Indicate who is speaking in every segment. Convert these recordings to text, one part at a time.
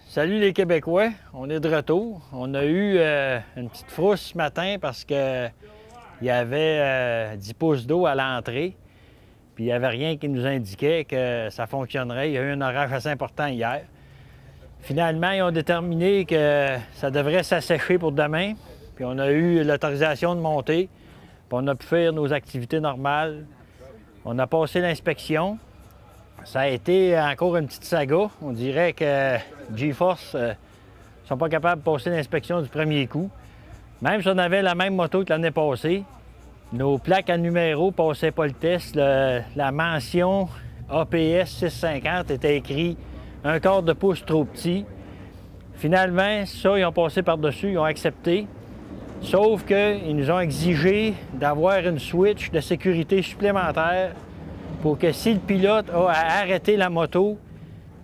Speaker 1: Salut les Québécois, on est de retour. On a eu une petite frousse ce matin parce qu'il y avait 10 pouces d'eau à l'entrée. Puis il n'y avait rien qui nous indiquait que ça fonctionnerait. Il y a eu un orage assez important hier. Finalement, ils ont déterminé que ça devrait s'assécher pour demain. Puis on a eu l'autorisation de monter. Puis on a pu faire nos activités normales. On a passé l'inspection. Ça a été encore une petite saga. On dirait que GeForce ne sont pas capables de passer l'inspection du premier coup. Même si on avait la même moto que l'année passée, nos plaques à numéro ne passaient pas le test. La mention APS 650 était écrit un quart de pouce trop petit. Finalement, ça, ils ont passé par-dessus, ils ont accepté. Sauf qu'ils nous ont exigé d'avoir une switch de sécurité supplémentaire pour que si le pilote a à arrêter la moto,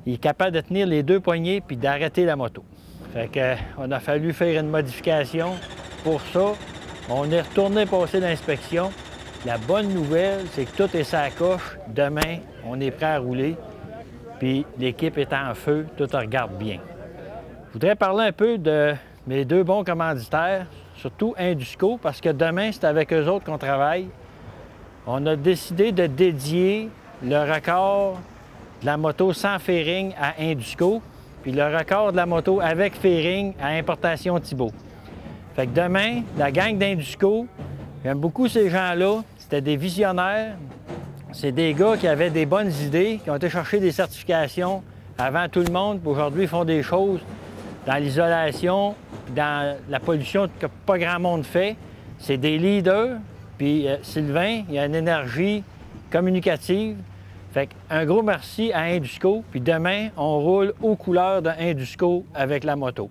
Speaker 1: il est capable de tenir les deux poignées puis d'arrêter la moto. Fait qu'on a fallu faire une modification pour ça. On est retourné passer l'inspection. La bonne nouvelle, c'est que tout est sa coche. Demain, on est prêt à rouler. Puis l'équipe est en feu, tout regarde bien. Je voudrais parler un peu de mes deux bons commanditaires, surtout Indusco, parce que demain, c'est avec eux autres qu'on travaille. On a décidé de dédier le record de la moto sans fairing à Indusco, puis le record de la moto avec fairing à Importation Thibault. Fait que demain, la gang d'Indusco, j'aime beaucoup ces gens-là, c'était des visionnaires, c'est des gars qui avaient des bonnes idées, qui ont été chercher des certifications avant tout le monde, puis aujourd'hui ils font des choses dans l'isolation, dans la pollution que pas grand monde fait. C'est des leaders. Puis Sylvain, il a une énergie communicative. Fait un gros merci à Indusco. Puis demain, on roule aux couleurs de Indusco avec la moto.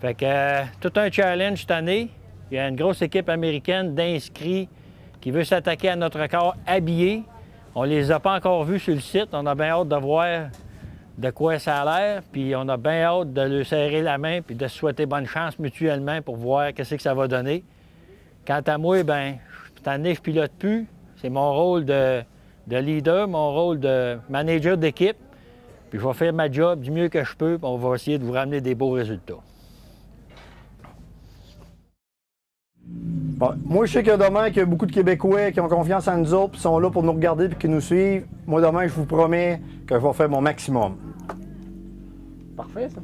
Speaker 1: Fait que tout un challenge cette année. Il y a une grosse équipe américaine d'inscrits qui veut s'attaquer à notre record habillé. On les a pas encore vus sur le site. On a bien hâte de voir de quoi ça a l'air. Puis on a bien hâte de leur serrer la main puis de se souhaiter bonne chance mutuellement pour voir qu'est-ce que ça va donner. Quant à moi, bien, cette année, je pilote plus. C'est mon rôle de leader, mon rôle de manager d'équipe. Puis je vais faire ma job du mieux que je peux, puis on va essayer de vous ramener des beaux résultats.
Speaker 2: Bon, moi, je sais que demain, qu'il y a beaucoup de Québécois qui ont confiance en nous autres, puis sont là pour nous regarder et qui nous suivent. Moi, demain, je vous promets que je vais faire mon maximum.
Speaker 3: Parfait, ça.